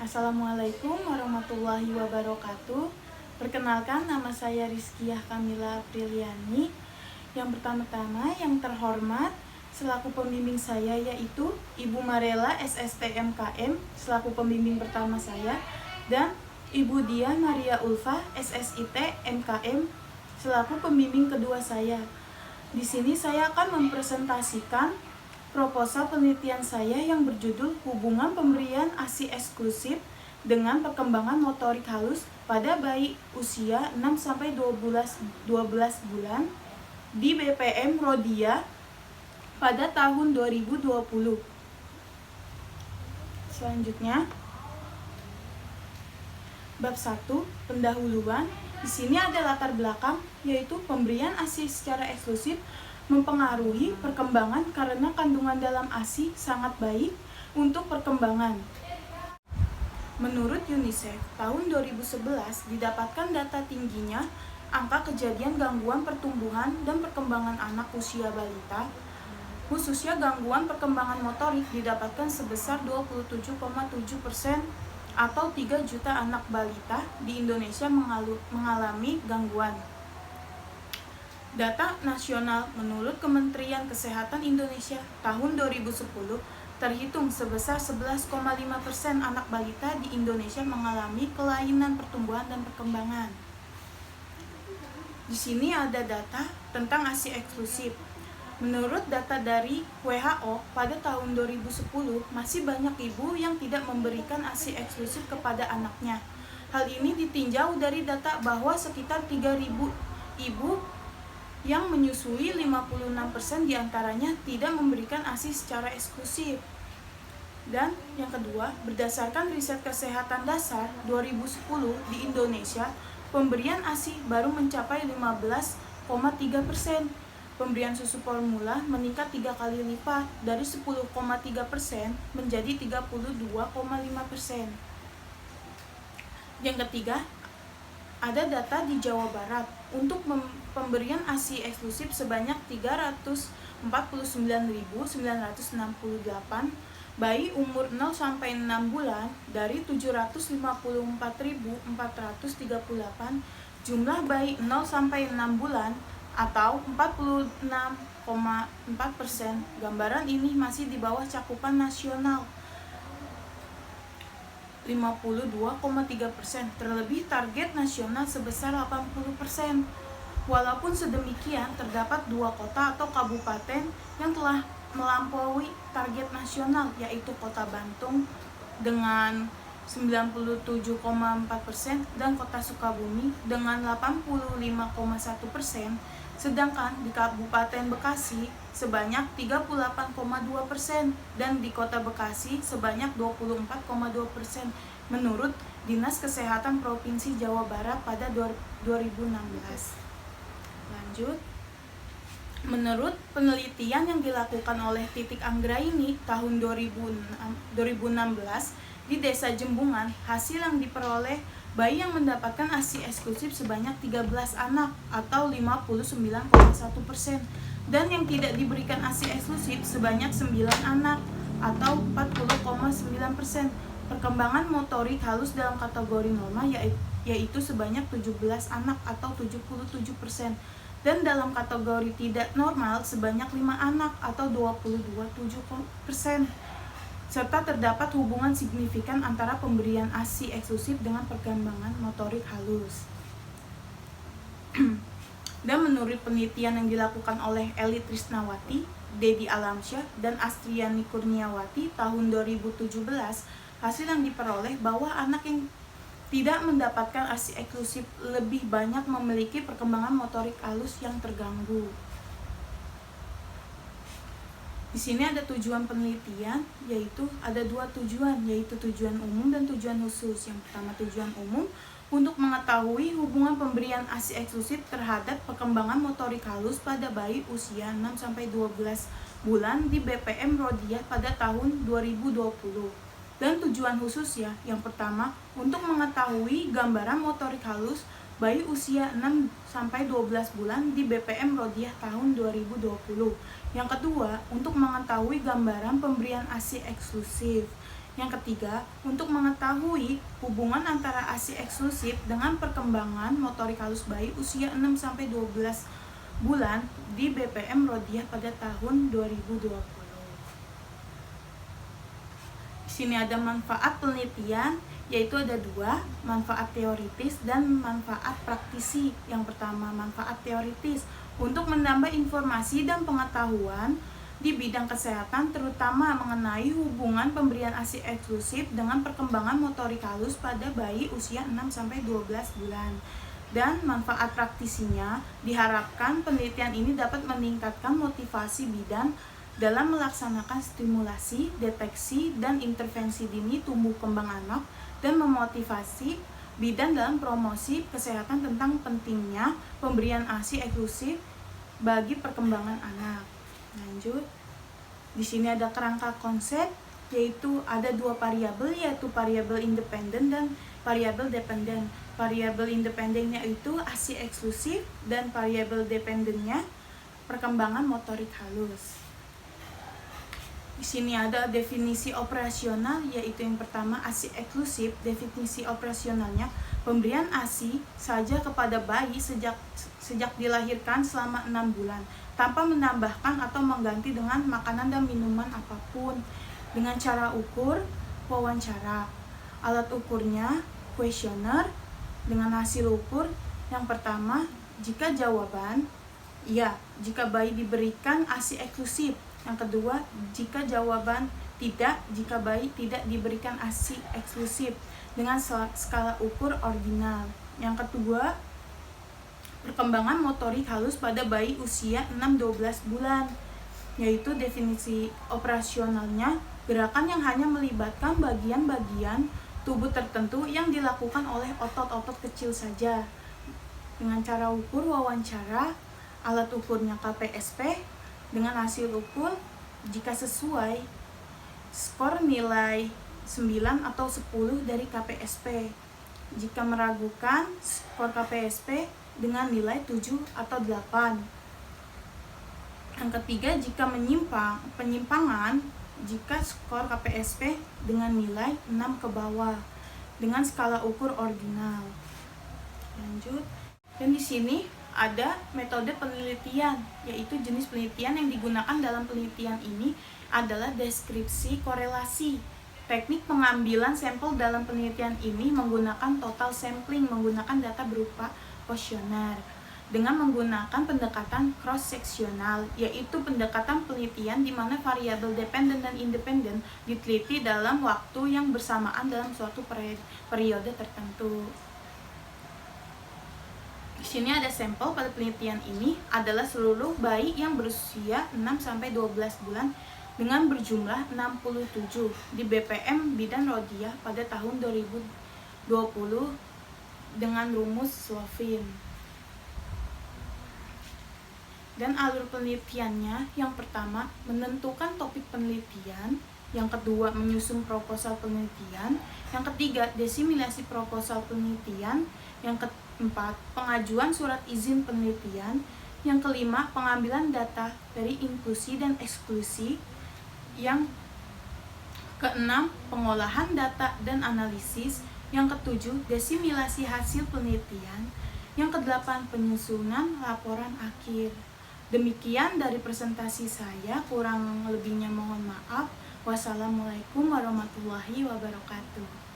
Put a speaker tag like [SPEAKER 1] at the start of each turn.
[SPEAKER 1] Assalamualaikum warahmatullahi wabarakatuh. Perkenalkan, nama saya Rizkiah Kamila Apriliani. Yang pertama-tama, yang terhormat, selaku pembimbing saya yaitu Ibu Marela SSTMKM selaku pembimbing pertama saya, dan Ibu Dia Maria Ulfa SSIT MKM selaku pembimbing kedua saya. Di sini saya akan mempresentasikan proposal penelitian saya yang berjudul Hubungan Pemberian ASI Eksklusif dengan Perkembangan Motorik Halus pada Bayi Usia 6-12 bulan di BPM Rodia pada tahun 2020. Selanjutnya, bab 1, pendahuluan. Di sini ada latar belakang, yaitu pemberian ASI secara eksklusif mempengaruhi perkembangan karena kandungan dalam ASI sangat baik untuk perkembangan. Menurut UNICEF, tahun 2011 didapatkan data tingginya angka kejadian gangguan pertumbuhan dan perkembangan anak usia balita, khususnya gangguan perkembangan motorik didapatkan sebesar 27,7% atau 3 juta anak balita di Indonesia mengalami gangguan. Data nasional menurut Kementerian Kesehatan Indonesia tahun 2010 terhitung sebesar 11,5% anak balita di Indonesia mengalami kelainan pertumbuhan dan perkembangan. Di sini ada data tentang ASI eksklusif. Menurut data dari WHO pada tahun 2010 masih banyak ibu yang tidak memberikan ASI eksklusif kepada anaknya. Hal ini ditinjau dari data bahwa sekitar 3.000 ibu yang menyusui 56% diantaranya tidak memberikan ASI secara eksklusif. Dan yang kedua, berdasarkan riset kesehatan dasar 2010 di Indonesia, pemberian ASI baru mencapai 15,3%. Pemberian susu formula meningkat 3 kali lipat dari 10,3% menjadi 32,5%. Yang ketiga, ada data di Jawa Barat untuk pemberian ASI eksklusif sebanyak 349.968 bayi umur 0-6 bulan dari 754.438 jumlah bayi 0-6 bulan atau 46,4%. Gambaran ini masih di bawah cakupan nasional 52,3%, terlebih target nasional sebesar 80%. Walaupun sedemikian, terdapat 2 kota atau kabupaten yang telah melampaui target nasional, yaitu Kota Bantung dengan 97,4% dan Kota Sukabumi dengan 85,1%, sedangkan di Kabupaten Bekasi sebanyak 38,2% dan di Kota Bekasi sebanyak 24,2% menurut Dinas Kesehatan Provinsi Jawa Barat pada 2016. Lanjut. Menurut penelitian yang dilakukan oleh Titik Anggraini tahun 2016 di Desa Jembungan, hasil yang diperoleh bayi yang mendapatkan ASI eksklusif sebanyak 13 anak atau 59,1% dan yang tidak diberikan ASI eksklusif sebanyak 9 anak atau 40,9%. Perkembangan motorik halus dalam kategori normal yaitu sebanyak 17 anak atau 77%. Dan dalam kategori tidak normal sebanyak 5 anak atau 22,7%. Serta terdapat hubungan signifikan antara pemberian ASI eksklusif dengan perkembangan motorik halus. Dan menurut penelitian yang dilakukan oleh Eli Trisnawati, Dedi Alamsyah, dan Astriani Kurniawati tahun 2017, hasil yang diperoleh bahwa anak yang tidak mendapatkan ASI eksklusif lebih banyak memiliki perkembangan motorik halus yang terganggu. Di sini ada tujuan penelitian, yaitu ada 2 tujuan, yaitu tujuan umum dan tujuan khusus. Yang pertama, tujuan umum untuk mengetahui hubungan pemberian ASI eksklusif terhadap perkembangan motorik halus pada bayi usia 6-12 bulan di BPM Rodia pada tahun 2020. Dan tujuan khususnya, yang pertama, untuk mengetahui gambaran motorik halus bayi usia 6-12 bulan di BPM Rodia tahun 2020. Yang kedua, untuk mengetahui gambaran pemberian ASI eksklusif. Yang ketiga, untuk mengetahui hubungan antara ASI eksklusif dengan perkembangan motorik halus bayi usia 6-12 bulan di BPM Rodiah pada tahun 2020. Di sini ada manfaat penelitian, yaitu ada dua, manfaat teoritis dan manfaat praktisi. Yang pertama, manfaat teoritis untuk menambah informasi dan pengetahuan di bidang kesehatan, terutama mengenai hubungan pemberian ASI eksklusif dengan perkembangan motorik halus pada bayi usia 6-12 bulan. Dan manfaat praktisinya, diharapkan penelitian ini dapat meningkatkan motivasi bidan dalam melaksanakan stimulasi, deteksi, dan intervensi dini tumbuh kembang anak, dan memotivasi bidan dalam promosi kesehatan tentang pentingnya pemberian ASI eksklusif bagi perkembangan anak. Lanjut, di sini ada kerangka konsep, yaitu ada dua variabel, yaitu variabel independen dan variabel dependen. Variabel independennya itu ASI eksklusif dan variabel dependennya perkembangan motorik halus. Di sini ada definisi operasional, yaitu yang pertama ASI eksklusif. Definisi operasionalnya, pemberian ASI saja kepada bayi sejak dilahirkan selama 6 bulan tanpa menambahkan atau mengganti dengan makanan dan minuman apapun. Dengan cara ukur, wawancara. Alat ukurnya kuesioner dengan hasil ukur. Yang pertama, jika jawaban ya, jika bayi diberikan ASI eksklusif. Yang kedua, jika jawaban tidak, jika bayi tidak diberikan ASI eksklusif dengan skala ukur ordinal. Yang kedua, perkembangan motorik halus pada bayi usia 6-12 bulan, yaitu definisi operasionalnya, gerakan yang hanya melibatkan bagian-bagian tubuh tertentu yang dilakukan oleh otot-otot kecil saja. Dengan cara ukur wawancara, alat ukurnya KPSP, dengan hasil ukur jika sesuai skor nilai 9 atau 10 dari KPSP. Jika meragukan, skor KPSP dengan nilai 7 atau 8. Yang ketiga, jika penyimpangan, jika skor KPSP dengan nilai 6 ke bawah dengan skala ukur ordinal. Lanjut. Dan di sini ada metode penelitian, yaitu jenis penelitian yang digunakan dalam penelitian ini adalah deskripsi korelasi. Teknik pengambilan sampel dalam penelitian ini menggunakan total sampling, menggunakan data berupa kuesioner, dengan menggunakan pendekatan cross-seksional, yaitu pendekatan penelitian di mana variabel dependen dan independen diteliti dalam waktu yang bersamaan dalam suatu periode tertentu. Di sini ada sampel pada penelitian ini adalah seluruh bayi yang berusia 6-12 bulan dengan berjumlah 67 di BPM Bidan Rodiah pada tahun 2020 dengan rumus Slovin. Dan alur penelitiannya, yang pertama menentukan topik penelitian, yang kedua menyusun proposal penelitian, yang ketiga disimulasi proposal penelitian, yang keempat pengajuan surat izin penelitian, yang kelima pengambilan data dari inklusi dan eksklusi, yang keenam pengolahan data dan analisis, yang ketujuh desimulasi hasil penelitian, yang kedelapan penyusunan laporan akhir. Demikian dari presentasi saya, kurang lebihnya mohon maaf. Wassalamualaikum warahmatullahi wabarakatuh.